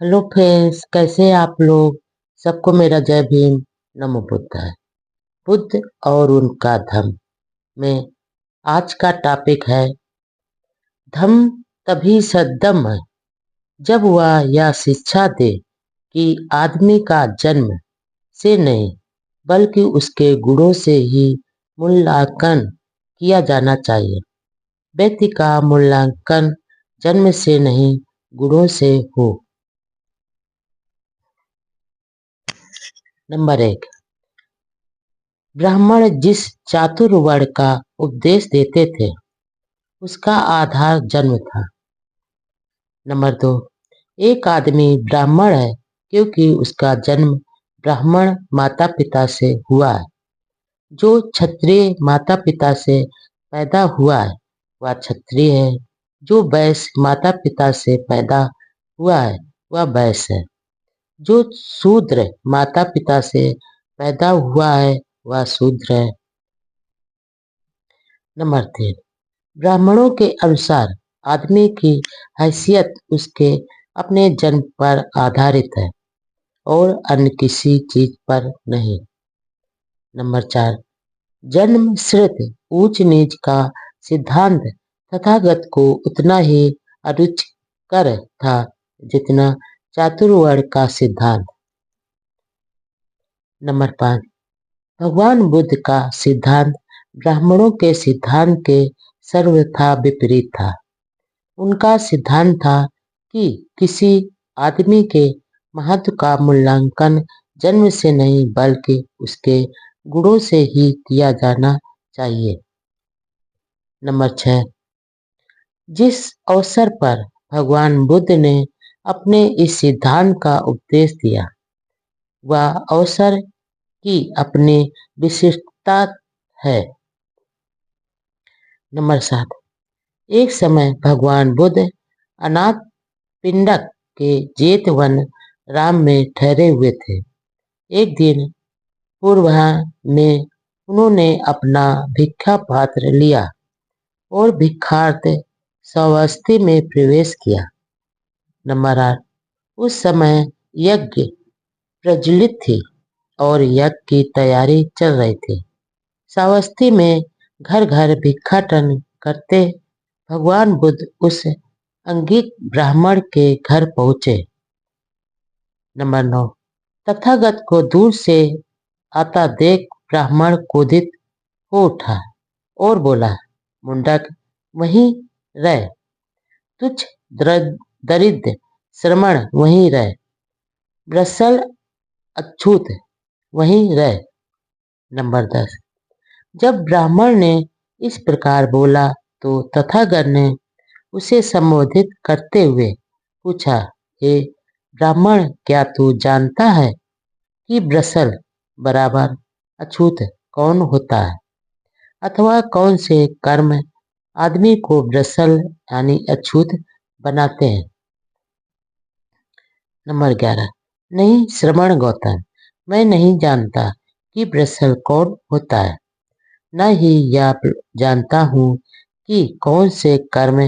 Hello friends, कैसे हैं आप लोग। सबको मेरा जय भीम। नमो बुद्धाय। बुद्ध और उनका धम्म में आज का टॉपिक है धम्म तभी सद्धम्म है जब वह यह शिक्षा दे कि आदमी का जन्म से नहीं बल्कि उसके गुणों से ही मूल्यांकन किया जाना चाहिए। व्यक्ति का मूल्यांकन जन्म से नहीं गुणों से हो। नंबर 1, ब्राह्मण जिस चातुर्वर्ण का उपदेश देते थे उसका आधार जन्म था। नंबर 2, एक आदमी ब्राह्मण है क्योंकि उसका जन्म ब्राह्मण माता पिता से हुआ है। जो क्षत्रिय माता पिता से पैदा हुआ है वह क्षत्रिय है। जो वैश्य माता पिता से पैदा हुआ है वह वैश्य है। जो शूद्र माता पिता से पैदा हुआ है वह शूद्र है। नंबर 3, ब्राह्मणों के अनुसार आदमी की हैसियत उसके अपने जन्म पर आधारित है और अन्य किसी चीज पर नहीं। नंबर 4, जन्म सिर्फ ऊंच नीच का सिद्धांत तथागत को उतना ही अरुचिकर था जितना चातुर्वर्ण का सिद्धांत। नंबर 5, भगवान बुद्ध का सिद्धांत ब्राह्मणों के सिद्धांत के सर्वथा विपरीत था। उनका सिद्धांत था कि किसी आदमी के महत्व का मूल्यांकन जन्म से नहीं बल्कि उसके गुणों से ही किया जाना चाहिए। नंबर 6, जिस अवसर पर भगवान बुद्ध ने अपने इस सिद्धांत का उपदेश दिया वह अवसर की अपनी विशिष्टता है। नंबर 7, एक समय भगवान बुद्ध अनाथ पिंडक के जेत वन राम में ठहरे हुए थे। एक दिन पूर्वाह्न में उन्होंने अपना भिक्षा पात्र लिया और भिक्षार्थ श्रावस्ती में प्रवेश किया। नंबर 8, उस समय यज्ञ प्रज्वलित थी और यज्ञ की तैयारी चल रही थी। श्रावस्ती में घर घर भिक्षाटन करते भगवान बुद्ध उस अंगिक ब्राह्मण के घर पहुंचे। नंबर 9, तथागत को दूर से आता देख ब्राह्मण क्रोधित हो उठा और बोला, मुंडक वहीं रह, तुच्छ दरिद्र श्रमण वहीं रह, ब्रसल अछूत वहीं रह। नंबर 10, जब ब्राह्मण ने इस प्रकार बोला तो तथागत ने उसे संबोधित करते हुए पूछा, हे ब्राह्मण, क्या तू जानता है कि ब्रसल बराबर अछूत कौन होता है अथवा कौन से कर्म आदमी को ब्रसल यानी अछूत बनाते हैं। नंबर 11, नहीं श्रवण गौतम, मैं नहीं जानता कि ब्रसल कौन होता है, न ही यह जानता हूँ कि कौन से कर्म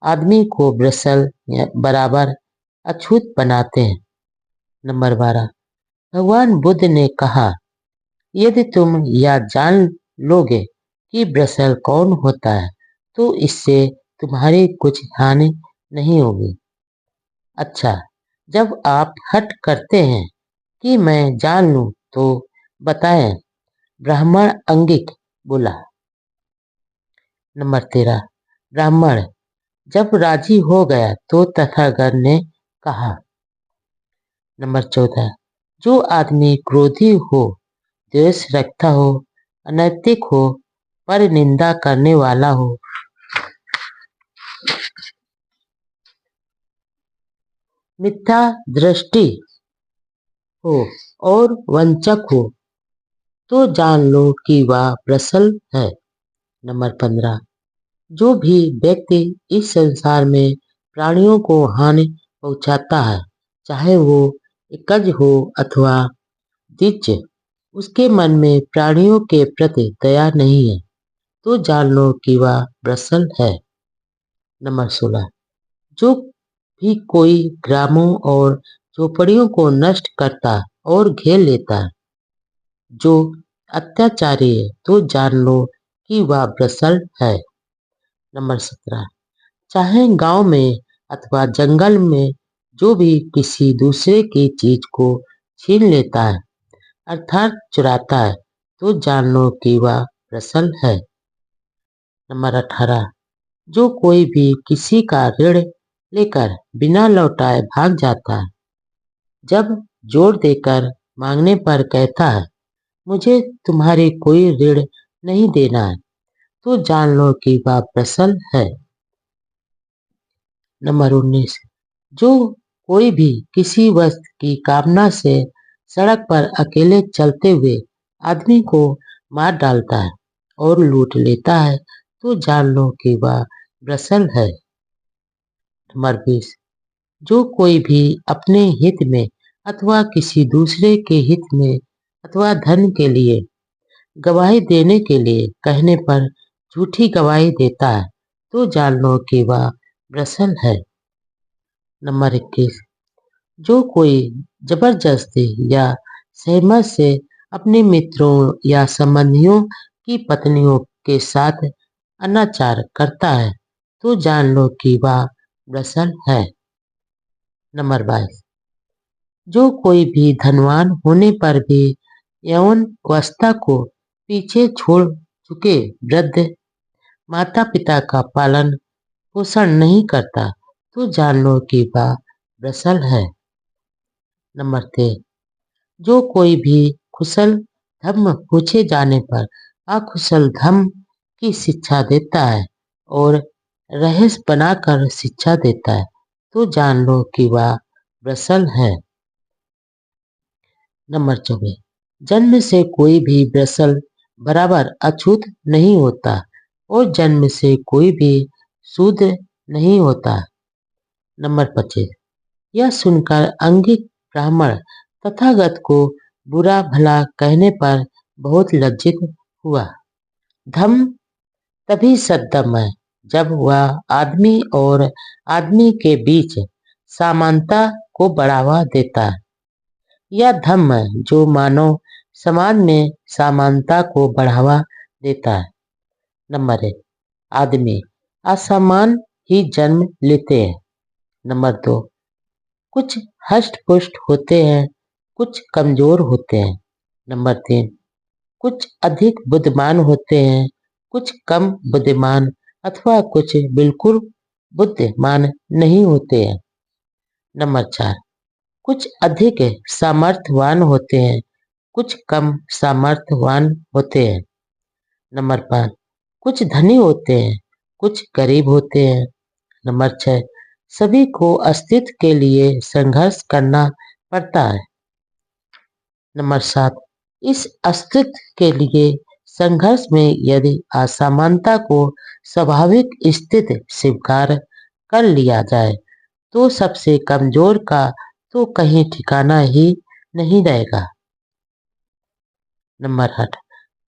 आदमी को ब्रसल बराबर अछूत बनाते हैं। नंबर 12, भगवान बुद्ध ने कहा, यदि तुम यह जान लोगे कि ब्रसल कौन होता है तो इससे तुम्हारी कुछ हानि नहीं होगी। अच्छा, जब आप हठ करते हैं कि मैं जान लूं तो बताएं, ब्राह्मण अंगिक बोला। नंबर 13, ब्राह्मण जब राजी हो गया तो तथागत ने कहा। नंबर 14, जो आदमी क्रोधी हो, द्वेष रखता हो, अनैतिक हो, पर निंदा करने वाला हो, मिथ्या दृष्टि हो और वंचक हो तो जान लो कि वह ब्रसल है। नंबर 15, जो भी व्यक्ति इस संसार में प्राणियों को हानि पहुंचाता है, चाहे वो एकज हो अथवा द्विज, उसके मन में प्राणियों के प्रति दया नहीं है तो जान लो कि वह ब्रसल है। नंबर 16, जो भी कोई ग्रामों और झोपड़ियों को नष्ट करता और घेर लेता है, जो अत्याचारी है, तो जान लो कि वह ब्रसल है। नंबर 17। चाहे गांव में अथवा जंगल में जो भी किसी दूसरे की चीज को छीन लेता है अर्थात चुराता है, तो जान लो कि वह ब्रसल है। नंबर 18। जो कोई भी किसी का ऋण लेकर बिना लौटाए भाग जाता है, जब जोर देकर मांगने पर कहता है मुझे तुम्हारी कोई ऋण नहीं देना है, तो जान लो कि वह ब्रसल है। नंबर 19। जो कोई भी किसी वस्तु की कामना से सड़क पर अकेले चलते हुए आदमी को मार डालता है और लूट लेता है, तो जान लो कि वह ब्रसल है। नंबर 20। जो कोई भी अपने हित में अथवा किसी दूसरे के हित में अथवा धन के लिए गवाही देने के लिए कहने पर झूठी गवाही देता है, तो जान लो कि वह ब्रसल है। नंबर 21। जो कोई जबरदस्ती या सहमत से अपने मित्रों या संबंधियों की पत्नियों के साथ अनाचार करता है, तो जान लो कि वह ब्रसल है। नंबर 22। जो कोई भी धनवान होने पर भी यौन अवस्था को पीछे छोड़ चुके वृद्ध माता पिता का पालन पोषण नहीं करता, तो जान लो कि वह ब्रसल है। नंबर 23। जो कोई भी कुशल धम्म पूछे जाने पर अकुशल धम्म की शिक्षा देता है और रहस्य बनाकर शिक्षा देता है, तो जान लो कि वह ब्रसल है। नंबर 24। जन्म से कोई भी ब्रसल बराबर अछूत नहीं होता और जन्म से कोई भी शूद्र नहीं होता। नंबर 25। यह सुनकर अंगिक ब्राह्मण तथागत को बुरा भला कहने पर बहुत लज्जित हुआ। धम्म तभी सद्धम्म है जब वह आदमी और आदमी के बीच समानता को बढ़ावा देता है। यह धम्म है जो मानव समाज में समानता को बढ़ावा देता है। नंबर 1। आदमी असमान ही जन्म लेते हैं। नंबर 2। कुछ हष्ट पुष्ट होते हैं, कुछ कमजोर होते हैं। नंबर 3। कुछ अधिक बुद्धिमान होते हैं, कुछ कम बुद्धिमान अथवा कुछ बिल्कुल बुद्धिमान नहीं होते हैं। नंबर 4। कुछ अधिक सामर्थ्यवान होते हैं, कुछ कम सामर्थ्यवान होते हैं। नंबर 5। कुछ धनी होते हैं, कुछ गरीब होते हैं। नंबर 6। सभी को अस्तित्व के लिए संघर्ष करना पड़ता है। नंबर 7। इस अस्तित्व के लिए संघर्ष में यदि असमानता को स्वाभाविक स्थिति स्वीकार कर लिया जाए, तो सबसे कमजोर का तो कहीं ठिकाना ही नहीं रहेगा। नंबर 8।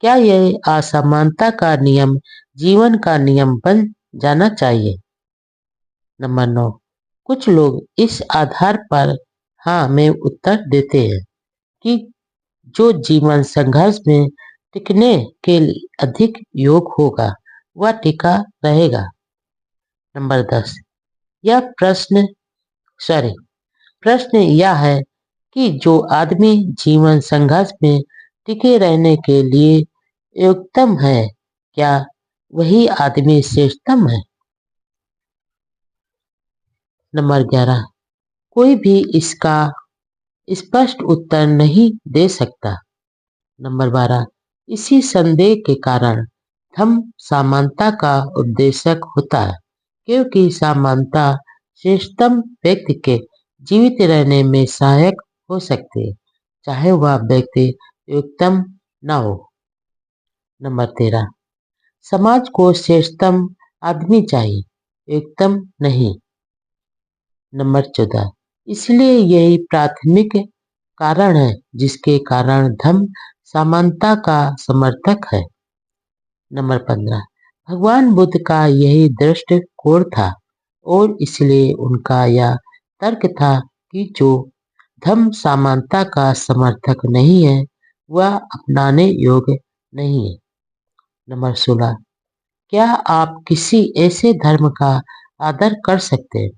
क्या यह असमानता का नियम जीवन का नियम बन जाना चाहिए? नंबर 9। कुछ लोग इस आधार पर हाँ में उत्तर देते हैं कि जो जीवन संघर्ष में टिकने के लिए अधिक योग होगा वह टिका रहेगा। नंबर 10। यह प्रश्न यह है कि जो आदमी जीवन संघर्ष में टिके रहने के लिए योग्यतम है, क्या वही आदमी श्रेष्ठतम है? नंबर 11। कोई भी इसका स्पष्ट उत्तर नहीं दे सकता। नंबर 12। इसी संदेह के कारण धम्म समानता का उद्देश्य होता है, क्योंकि समानता श्रेष्ठतम व्यक्ति के जीवित रहने में सहायक हो सकती है, चाहे वह व्यक्ति योग्यतम न हो। नंबर 13। समाज को श्रेष्ठतम आदमी चाहिए, योग्यतम नहीं। नंबर 14। इसलिए यही प्राथमिक कारण है जिसके कारण धम्म समानता का समर्थक है। नंबर 15। भगवान बुद्ध का यही दृष्टिकोण था और इसलिए उनका यह तर्क था कि जो धर्म समानता का समर्थक नहीं है वह अपनाने योग्य नहीं है। नंबर 16, क्या आप किसी ऐसे धर्म का आदर कर सकते हैं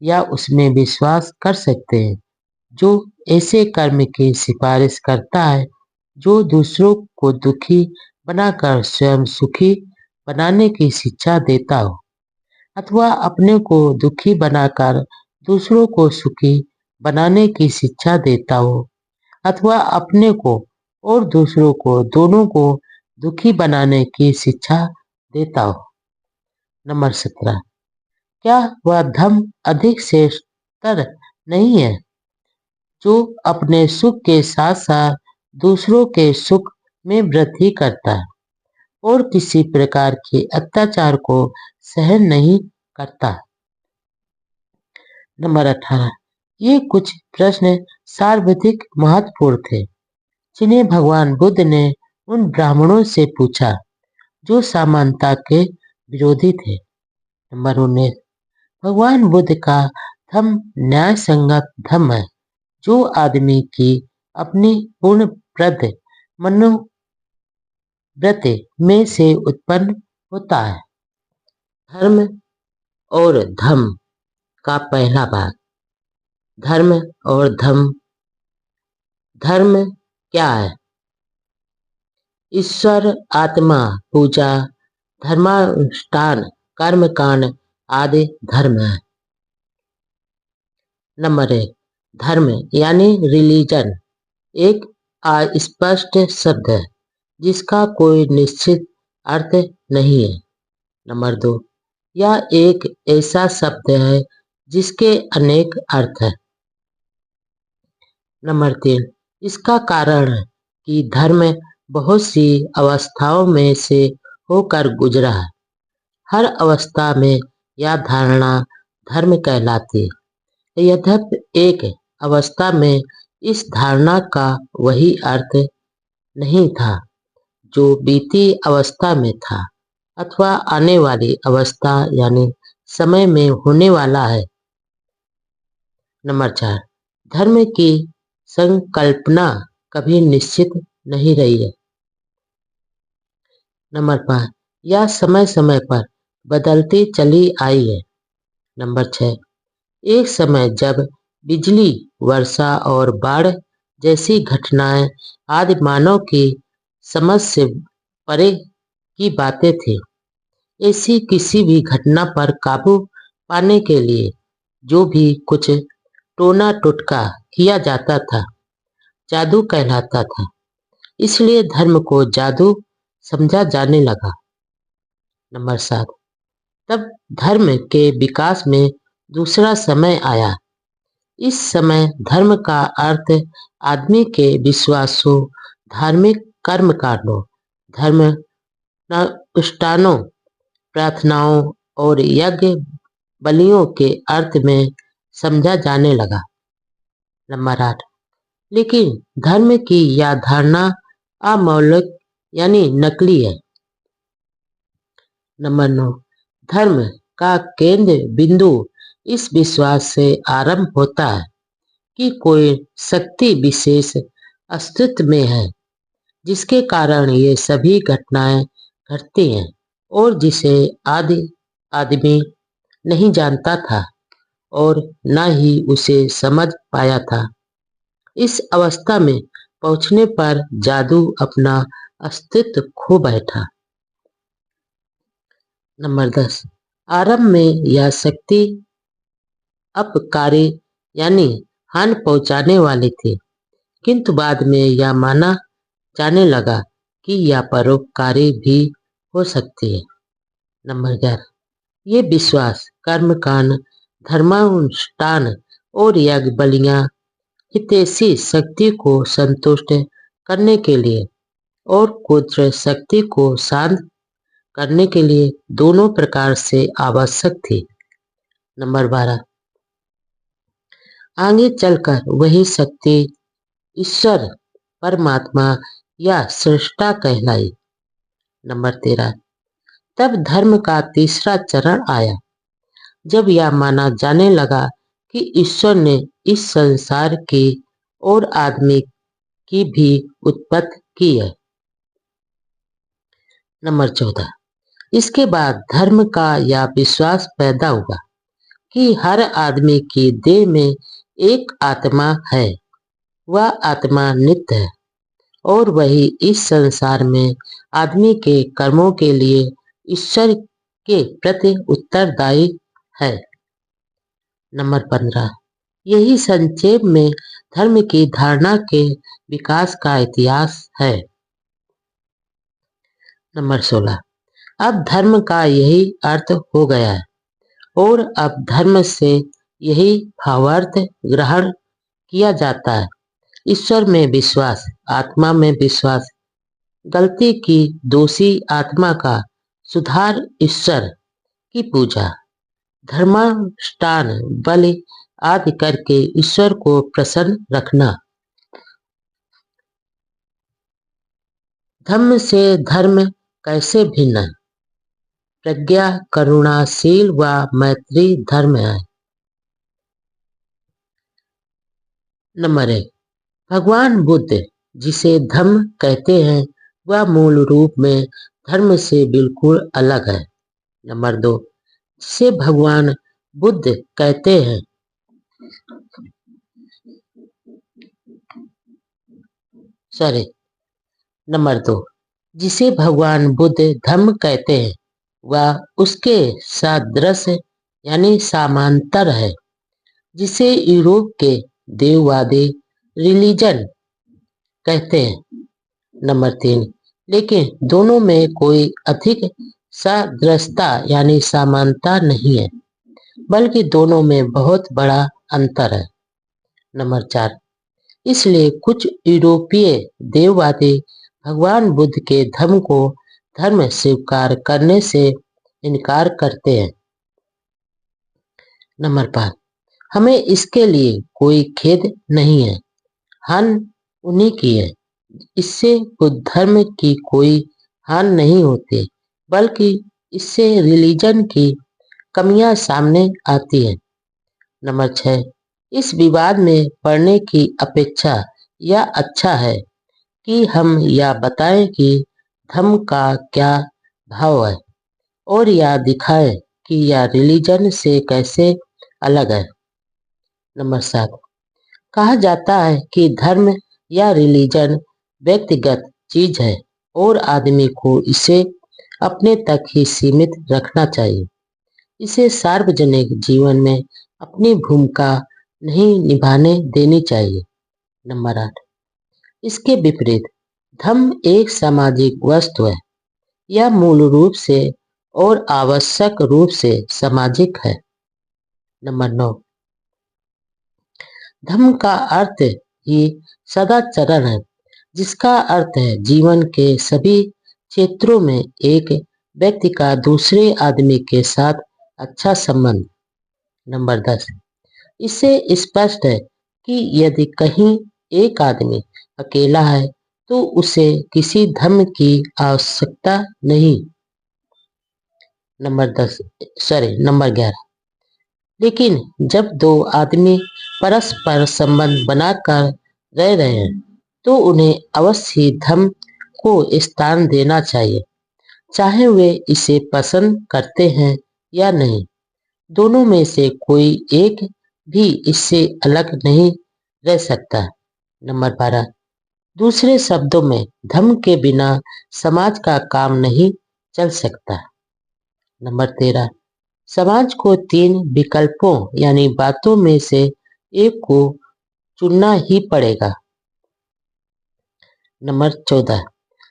या उसमें विश्वास कर सकते हैं जो ऐसे कर्म की सिफारिश करता है जो दूसरों को दुखी बनाकर स्वयं सुखी बनाने की शिक्षा देता हो, अथवा अपने को दुखी बनाकर दूसरों को सुखी बनाने की शिक्षा देता हो, अथवा अपने को और दूसरों को दोनों को दुखी बनाने की शिक्षा देता हो। नंबर 17, क्या वह धर्म अधिक श्रेष्ठतर नहीं है जो अपने सुख के साथ साथ दूसरों के सुख में वृद्धि करता है और किसी प्रकार के अत्याचार को सहन नहीं करता। नंबर 18, ये कुछ प्रश्न सर्वाधिक महत्वपूर्ण थे जिन्हें भगवान बुद्ध ने उन ब्राह्मणों से पूछा जो समानता के विरोधी थे। नंबर 19, भगवान बुद्ध का धर्म न्याय संगत धर्म है जो आदमी की अपनी पूर्ण प्रद मनोवृत्ति में से उत्पन्न होता है। धर्म और धम्म का पहला भाग। धर्म और धम्म। धर्म क्या है? ईश्वर, आत्मा, पूजा, धर्मानुष्ठान, कर्मकांड आदि धर्म है। नंबर 1, धर्म यानी रिलीजन एक अस्पष्ट शब्द है जिसका कोई निश्चित अर्थ नहीं है। नंबर 2, यह एक ऐसा शब्द है जिसके अनेक अर्थ हैं। नंबर 3, इसका कारण है कि धर्म बहुत सी अवस्थाओं में से होकर गुजरा है। हर अवस्था में यह धारणा धर्म कहलाती है। यद्यपि एक अवस्था में इस धारणा का वही अर्थ नहीं था जो बीती अवस्था में था अथवा आने वाली अवस्था यानी समय में होने वाला है। नंबर 4, धर्म की संकल्पना कभी निश्चित नहीं रही है। नंबर 5, यह समय समय पर बदलती चली आई है। नंबर 6, एक समय जब बिजली, वर्षा और बाढ़ जैसी घटनाएं आदि मानव की समझ से परे की बातें थी। ऐसी किसी भी घटना पर काबू पाने के लिए जो भी कुछ टोना टोटका किया जाता था जादू कहलाता था। इसलिए धर्म को जादू समझा जाने लगा। नंबर 7, तब धर्म के विकास में दूसरा समय आया। इस समय धर्म का अर्थ आदमी के विश्वासों, धार्मिक कर्मकांडों, धर्मानुष्ठानों, प्रार्थनाओं और यज्ञ बलियों के अर्थ में समझा जाने लगा। नंबर 8, लेकिन धर्म की यह धारणा अमौलिक यानी नकली है। नंबर 9, धर्म का केंद्र बिंदु इस विश्वास से आरंभ होता है कि कोई शक्ति विशेष अस्तित्व में है जिसके कारण ये सभी घटनाएं घटती हैं और जिसे आदमी नहीं जानता था और न ही उसे समझ पाया था। इस अवस्था में पहुंचने पर जादू अपना अस्तित्व खो बैठा। नंबर 10, आरंभ में यह शक्ति अपकारी यानी हानि पहुंचाने वाली थी, किंतु बाद में यह माना जाने लगा कि यह परोपकारी भी हो सकती है। नंबर 11, ये विश्वास, कर्मकांड, धर्मानुष्ठान और यज्ञ बलियां हितैषी शक्ति को संतुष्ट करने के लिए और क्रोध शक्ति को शांत करने के लिए दोनों प्रकार से आवश्यक थी। नंबर 12, आगे चलकर वही शक्ति ईश्वर, परमात्मा या सृष्टा कहलाई। नंबर 13, तब धर्म का तीसरा चरण आया। जब यह माना जाने लगा कि ईश्वर ने इस संसार की और आदमी की भी उत्पत्ति की है। नंबर 14, इसके बाद धर्म का यह विश्वास पैदा हुआ कि हर आदमी की देह में एक आत्मा है, वह आत्मा नित्य है और वही इस संसार में आदमी के कर्मों के लिए ईश्वर के प्रति उत्तरदायी है। नंबर 15, यही संक्षेप में धर्म की धारणा के विकास का इतिहास है। नंबर 16, अब धर्म का यही अर्थ हो गया है और अब धर्म से यही भावार्थ ग्रहण किया जाता है। ईश्वर में विश्वास, आत्मा में विश्वास, गलती की दोषी आत्मा का सुधार, ईश्वर की पूजा, धर्मानुष्ठान, बलि आदि करके ईश्वर को प्रसन्न रखना। धर्म से धर्म कैसे भिन्न है? प्रज्ञा, करुणाशील व मैत्री धर्म है। नंबर 1, भगवान बुद्ध जिसे धम्म कहते हैं वह मूल रूप में धर्म से बिल्कुल अलग है। नंबर 2, जिसे भगवान बुद्ध कहते हैं नंबर 2, जिसे भगवान बुद्ध धम्म कहते हैं वह उसके सदृश यानी समांतर है, जिसे यूरोप के देववादी रिलीजन कहते हैं। नंबर 3, लेकिन दोनों में कोई अधिक सदृशता यानी समानता नहीं है, बल्कि दोनों में बहुत बड़ा अंतर है। नंबर 4, इसलिए कुछ यूरोपीय देववादी भगवान बुद्ध के धर्म को धर्म स्वीकार करने से इनकार करते हैं। नंबर 5, हमें इसके लिए कोई खेद नहीं है, हानि उन्हीं की है। इससे बुद्ध धर्म की कोई हानि नहीं होती, बल्कि इससे रिलीजन की कमियां सामने आती हैं। नंबर 6, इस विवाद में पड़ने की अपेक्षा यह अच्छा है कि हम यह बताएं कि धर्म का क्या भाव है और यह दिखाएं कि यह रिलीजन से कैसे अलग है। नंबर 7, कहा जाता है कि धर्म या रिलीजन व्यक्तिगत चीज है और आदमी को इसे अपने तक ही सीमित रखना चाहिए, इसे सार्वजनिक जीवन में अपनी भूमिका नहीं निभाने देनी चाहिए। नंबर 8, इसके विपरीत धर्म एक सामाजिक वस्तु है, यह मूल रूप से और आवश्यक रूप से सामाजिक है। नंबर 9, धर्म का अर्थ ही सदाचरण है, जिसका अर्थ है जीवन के सभी क्षेत्रों में एक व्यक्ति का दूसरे आदमी के साथ अच्छा संबंध। नंबर 10, इससे स्पष्ट है कि यदि कहीं एक आदमी अकेला है तो उसे किसी धर्म की आवश्यकता नहीं। नंबर 11, लेकिन जब दो आदमी परस्पर संबंध बनाकर रह रहे हैं तो उन्हें अवश्य ही धर्म को स्थान देना चाहिए, चाहे वे इसे पसंद करते हैं या नहीं। दोनों में से कोई एक भी इससे अलग नहीं रह सकता। नंबर 12, दूसरे शब्दों में धर्म के बिना समाज का काम नहीं चल सकता। नंबर 13, समाज को 3 विकल्पों यानी बातों में से एक को चुनना ही पड़ेगा। नंबर 14,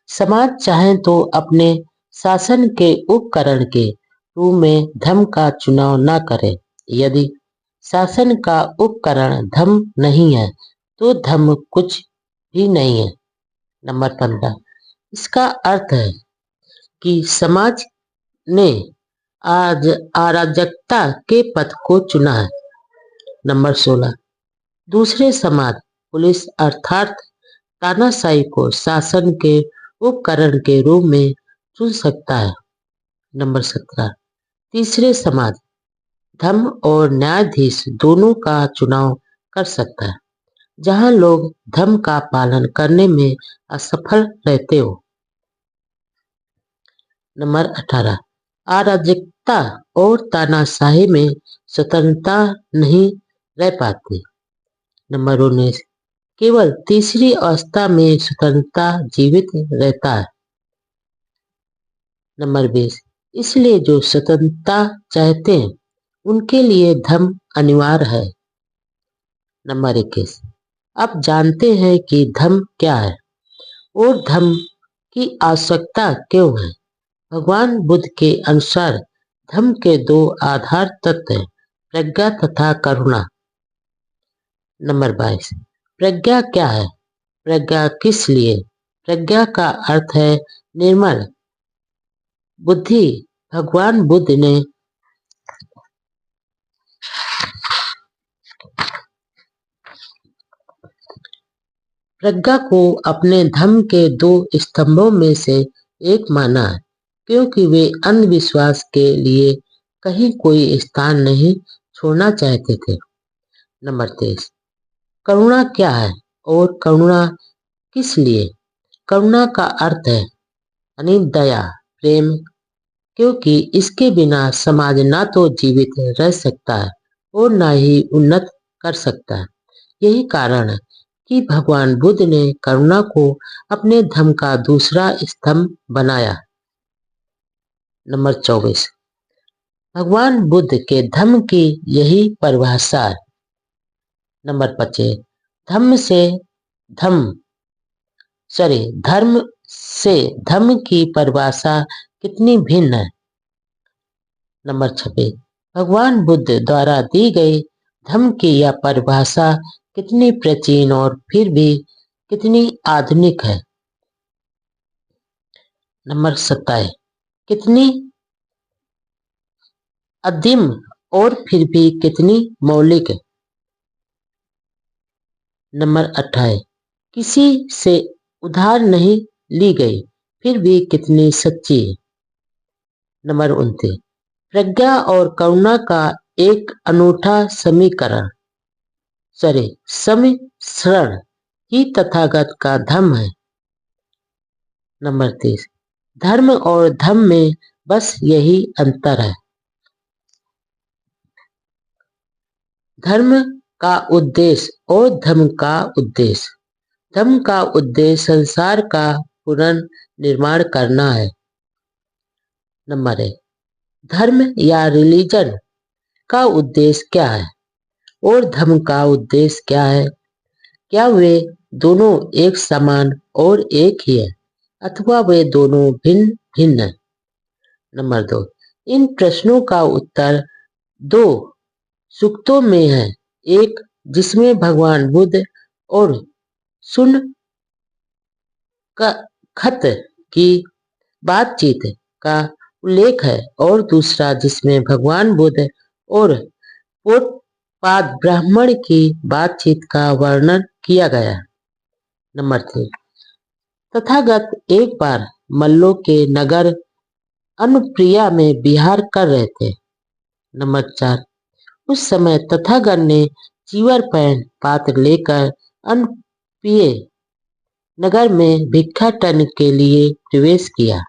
समाज चाहे तो अपने शासन के उपकरण के रूप में धर्म का चुनाव न करे। यदि शासन का उपकरण धर्म नहीं है तो धर्म कुछ भी नहीं है। नंबर 15, इसका अर्थ है कि समाज ने आज अराजकता के पथ को चुना है। नंबर 16, दूसरे समाज पुलिस अर्थात तानाशाही को शासन के उपकरण के रूप में चुन सकता है। नंबर 17, तीसरे समाज धर्म और न्यायाधीश दोनों का चुनाव कर सकता है। जहां लोग धर्म का पालन करने में असफल रहते हो। नंबर 18, अराजकता और तानाशाही में स्वतंत्रता नहीं रह पाती। नंबर 19, केवल तीसरी अवस्था में स्वतंत्रता जीवित रहता है। नंबर 20, इसलिए जो स्वतंत्रता चाहते हैं उनके लिए धर्म अनिवार्य है। नंबर 21, अब जानते हैं कि धर्म क्या है और धर्म की आवश्यकता क्यों है। भगवान बुद्ध के अनुसार धर्म के दो आधार तत्व हैं, प्रज्ञा तथा करुणा। नंबर 22, प्रज्ञा क्या है, प्रज्ञा किस लिए। प्रज्ञा का अर्थ है निर्मल बुद्धि। भगवान बुद्ध ने प्रज्ञा को अपने धर्म के दो स्तंभों में से एक माना है, क्योंकि वे अंधविश्वास के लिए कहीं कोई स्थान नहीं छोड़ना चाहते थे। नंबर 23, करुणा क्या है और करुणा किस लिए। करुणा का अर्थ है दया, प्रेम, क्योंकि इसके बिना समाज ना तो जीवित रह सकता है और ना ही उन्नत कर सकता है। यही कारण है कि भगवान बुद्ध ने करुणा को अपने धर्म का दूसरा स्तंभ बनाया। नंबर 24, भगवान बुद्ध के धर्म की यही परिभाषा है। नंबर 25, धर्म से धर्म की परिभाषा कितनी भिन्न है। नंबर 26, भगवान बुद्ध द्वारा दी गई धर्म की यह परिभाषा कितनी प्राचीन और फिर भी कितनी आधुनिक है। नंबर 27, कितनी अदीम और फिर भी कितनी मौलिक है। नंबर 28, किसी से उधार नहीं ली गई फिर भी कितनी सच्ची है। नंबर 29, प्रज्ञा और करुणा का एक अनूठा सम्मिश्रण ही तथागत का धर्म है। नंबर 30, धर्म और धर्म में बस यही अंतर है। धर्म का उद्देश्य और धर्म का उद्देश्य। धर्म का उद्देश्य संसार का पुनर्निर्माण करना है। नंबर 1, धर्म या रिलीजन का उद्देश्य क्या है और धर्म का उद्देश्य क्या है। क्या वे दोनों एक समान और एक ही है अथवा वे दोनों भिन्न भिन्न है। नंबर 2, इन प्रश्नों का उत्तर दो सूक्तों में है। एक जिसमें भगवान बुद्ध और सुन खत की बातचीत का उल्लेख है और दूसरा जिसमें भगवान बुद्ध और पोटपाद ब्राह्मण की बातचीत का वर्णन किया गया है। नंबर 3, तथागत एक बार मल्लों के नगर अनुप्रिया में विहार कर रहे थे। नंबर 4, उस समय तथागत ने चीवर पैन पात्र लेकर अनुप्रिय नगर में भिक्षाटन के लिए प्रवेश किया।